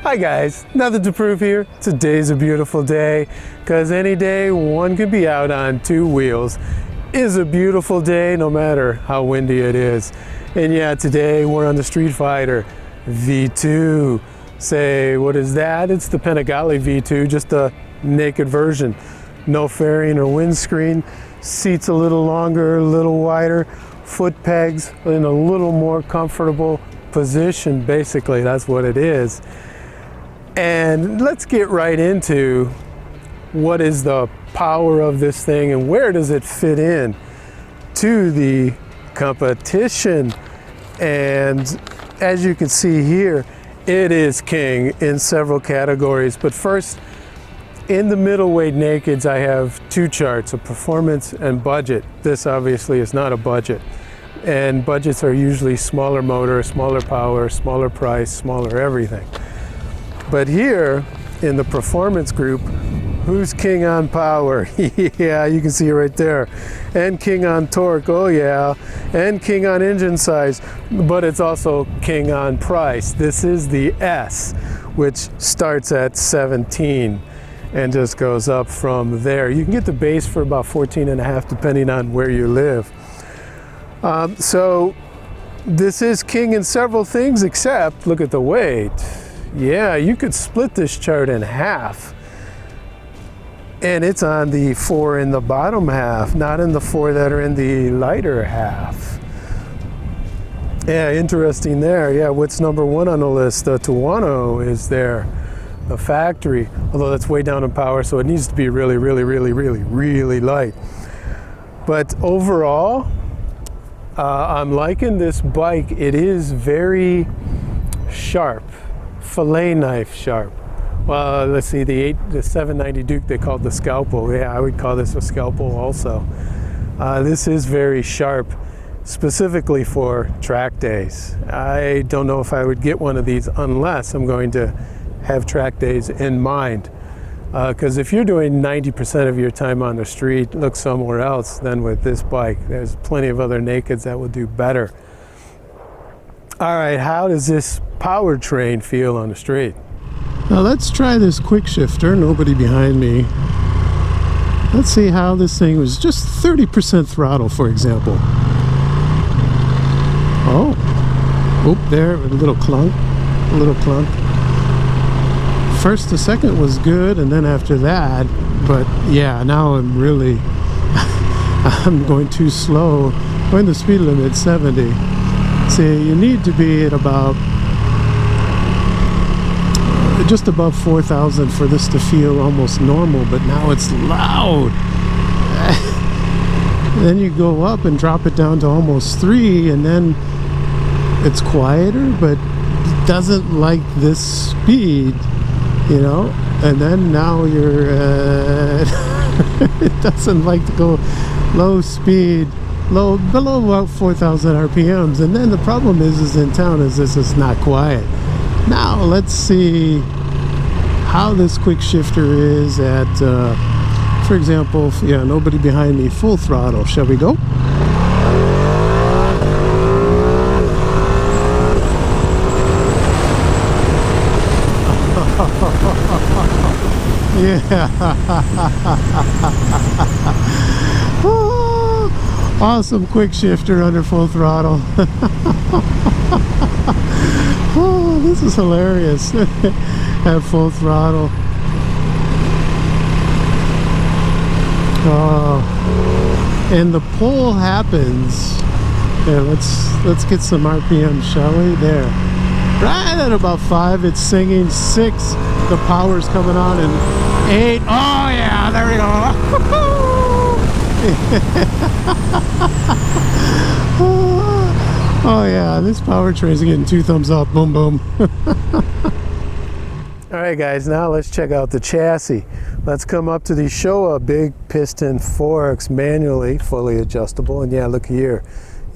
Hi guys, Nothing to Prove here. Today's a beautiful day, because any day one could be out on two wheels is a beautiful day no matter how windy it is. And yeah, today we're on the Streetfighter V2. Say, what is that? It's the Panigale V2, just a naked version. No fairing or windscreen, seats a little longer, a little wider, foot pegs in a little more comfortable position. Basically, that's what it is. And let's get right into what is the power of this thing and where does it fit in to the competition. And as you can see here, it is king in several categories. But first, in the middleweight nakeds, I have two charts, a performance and budget. This obviously is not a budget. And budgets are usually smaller motor, smaller power, smaller price, smaller everything. But here in the performance group, who's king on power? Yeah, you can see it right there. And king on torque, oh yeah. And king on engine size, but it's also king on price. This is the S, which starts at 17 and just goes up from there. You can get the base for about 14.5 depending on where you live. So this is king in several things, except look at the weight. Yeah, you could split this chart in half, and it's on the 4 in the bottom half, not in the 4 that are in the lighter half. Yeah, interesting there. Yeah, what's number 1 on the list? The Tuono is there, the factory, although that's way down in power, so it needs to be really, really, really, really, really light. But overall, I'm liking this bike. It is very sharp. Fillet knife sharp. Well, let's see, the 790 Duke they called the scalpel. Yeah, I would call this a scalpel also. This is very sharp, specifically for track days. I don't know if I would get one of these unless I'm going to have track days in mind. Because if you're doing 90% of your time on the street, look somewhere else than with this bike. There's plenty of other nakeds that will do better. All right, how does this Powertrain feel on the street? Now let's try this quick shifter, nobody behind me. Let's see how this thing was just 30% throttle, for example. Oh, there, a little clunk, a little clunk. First to second was good, and then after that, but yeah, now I'm really, I'm going too slow. Going the speed limit 70. See, you need to be at about just above 4,000 for this to feel almost normal, but now it's loud. Then you go up and drop it down to almost 3, and then it's quieter, but it doesn't like this speed, you know. And then now you're it doesn't like to go low speed, below about 4,000 RPMs. And then the problem is in town is this is not quiet. Now let's see how this quick shifter is at, for example, yeah, nobody behind me, full throttle. Shall we go? Yeah. Awesome quick shifter under full throttle. Oh, this is hilarious. At full throttle. Oh, and the pull happens. Yeah, let's get some RPM, shall we? There. Right at about 5, it's singing. 6, the power's coming on, and 8. Oh yeah, there we go. Oh yeah, this Powertrain's getting 2 thumbs up. Boom, boom. All right, guys, now let's check out the chassis. Let's come up to the Showa big piston forks, manually, fully adjustable. And yeah, look here.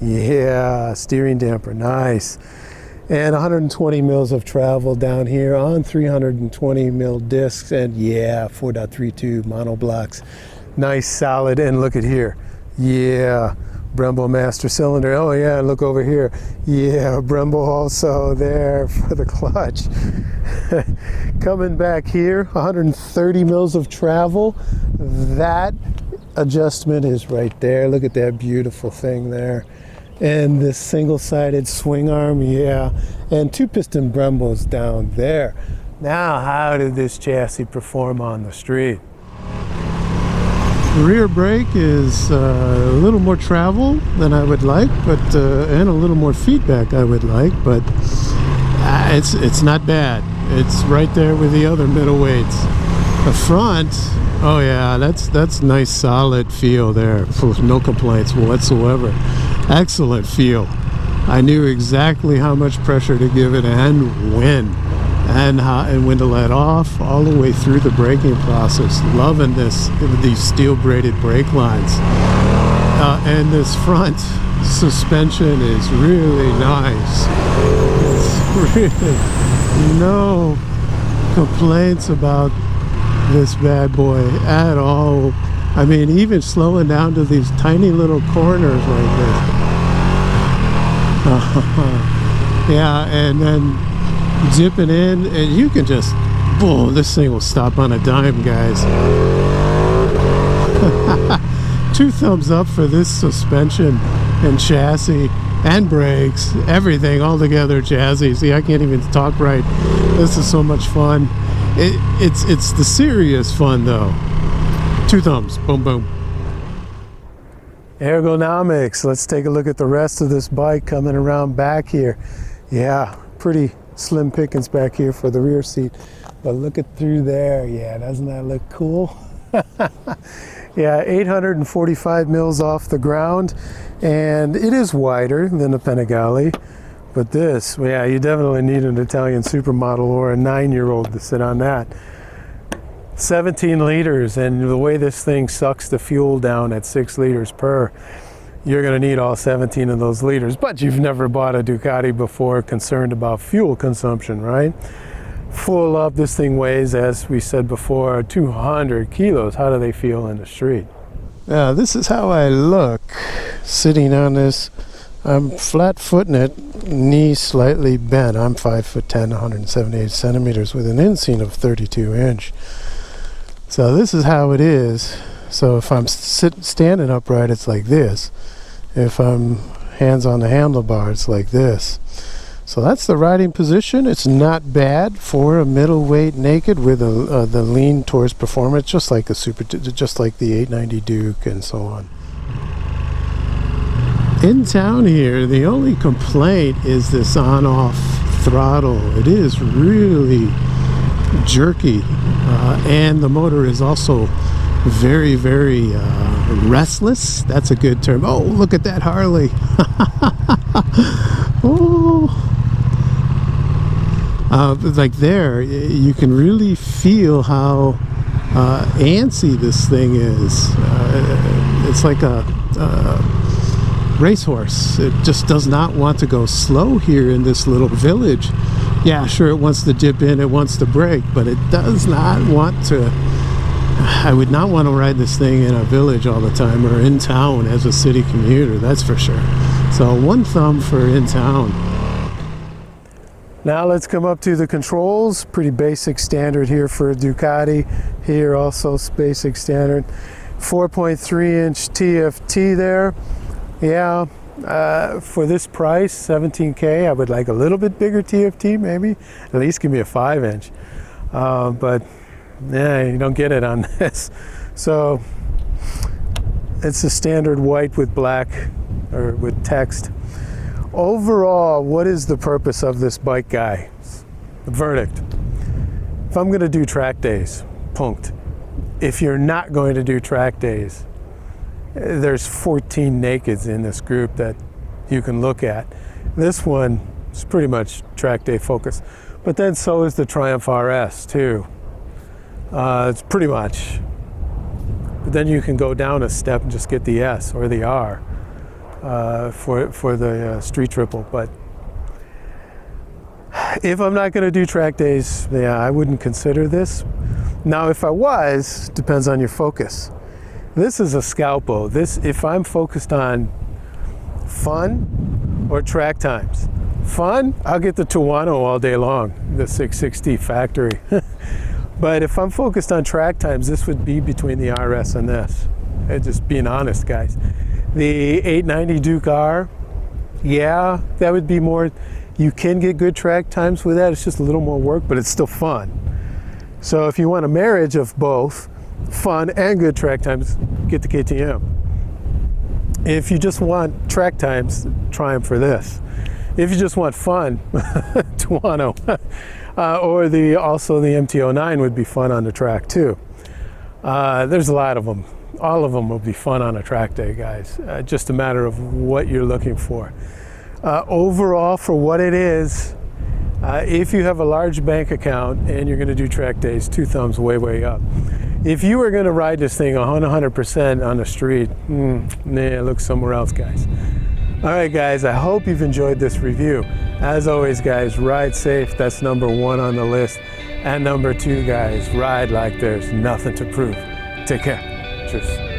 Yeah, steering damper, nice. And 120 mils of travel down here on 320 mil discs. And yeah, 4.32 monoblocks. Nice, solid, and look at here. Yeah, Brembo master cylinder. Oh yeah, look over here. Yeah, Brembo also there for the clutch. Coming back here, 130 mils of travel. That adjustment is right there. Look at that beautiful thing there. And this single-sided swing arm, yeah. And 2-piston Brembos down there. Now, how did this chassis perform on the street? The rear brake is a little more travel than I would like, but and a little more feedback I would like, but it's not bad. It's right there with the other middleweights. The front, oh yeah, that's nice solid feel there. No complaints whatsoever. Excellent feel. I knew exactly how much pressure to give it and when. And when to let off, all the way through the braking process. Loving these steel braided brake lines. And this front suspension is really nice. It's really no complaints about this bad boy at all. I mean, even slowing down to these tiny little corners like this. Yeah, and then dipping in, and you can just, boom, this thing will stop on a dime, guys. 2 thumbs up for this suspension and chassis and brakes, everything all together jazzy. See, I can't even talk right. This is so much fun. It's the serious fun though. 2 thumbs, boom, boom. Ergonomics. Let's take a look at the rest of this bike coming around back here. Yeah, pretty slim pickings back here for the rear seat, but look at through there. Yeah, doesn't that look cool? Yeah, 845 mils off the ground, and it is wider than a Panigale, but this, yeah, you definitely need an Italian supermodel or a 9-year-old to sit on that. 17 liters, and the way this thing sucks the fuel down at 6 liters per, you're going to need all 17 of those liters. But you've never bought a Ducati before concerned about fuel consumption, right? Full up, this thing weighs, as we said before, 200 kilos. How do they feel in the street? Now, this is how I look sitting on this. I'm flat-footing it, knees slightly bent. I'm 5'10", 178 centimeters with an inseam of 32 inch. So this is how it is. So if I'm standing upright, it's like this. If I'm hands on the handlebar, it's like this. So that's the riding position. It's not bad for a middleweight naked with the lean towards performance, just like the just like the 890 Duke and so on. In town here, the only complaint is this on-off throttle. It is really jerky, and the motor is also very, very restless. That's a good term. Oh, look at that Harley. Oh. Like there, you can really feel how antsy this thing is. It's like a racehorse. It just does not want to go slow here in this little village. Yeah, sure, it wants to dip in, it wants to brake, but it does not want to. I would not want to ride this thing in a village all the time or in town as a city commuter, that's for sure. So 1 thumb for in town. Now let's come up to the controls. Pretty basic standard here for a Ducati. Here also basic standard. 4.3 inch TFT there. Yeah, for this price, 17K, I would like a little bit bigger TFT maybe. At least give me a 5 inch. But yeah, you don't get it on this. So it's a standard white with black or with text. Overall, what is the purpose of this bike, guy? The verdict. If I'm going to do track days, punkt. If you're not going to do track days, there's 14 nakeds in this group that you can look at. This one is pretty much track day focus, but then so is the Triumph RS too. It's pretty much. But then you can go down a step and just get the S or the R for the Street Triple. But if I'm not going to do track days, yeah, I wouldn't consider this. Now, if I was, depends on your focus. This is a Scalpo. This, if I'm focused on fun or track times? Fun, I'll get the Tuono all day long, the 660 factory. But if I'm focused on track times, this would be between the RS and this. Just being honest, guys. The 890 Duke R, yeah, that would be more, you can get good track times with that. It's just a little more work, but it's still fun. So if you want a marriage of both fun and good track times, get the KTM. If you just want track times, try them for this. If you just want fun, Tuono. Or also the MT-09 would be fun on the track too. There's a lot of them. All of them will be fun on a track day, guys. Just a matter of what you're looking for. Overall, for what it is, if you have a large bank account and you're going to do track days, 2 thumbs way, way up. If you were going to ride this thing 100% on the street, look somewhere else, guys. All right, guys, I hope you've enjoyed this review. As always, guys, ride safe. That's number 1 on the list. And number 2, guys, ride like there's nothing to prove. Take care. Cheers.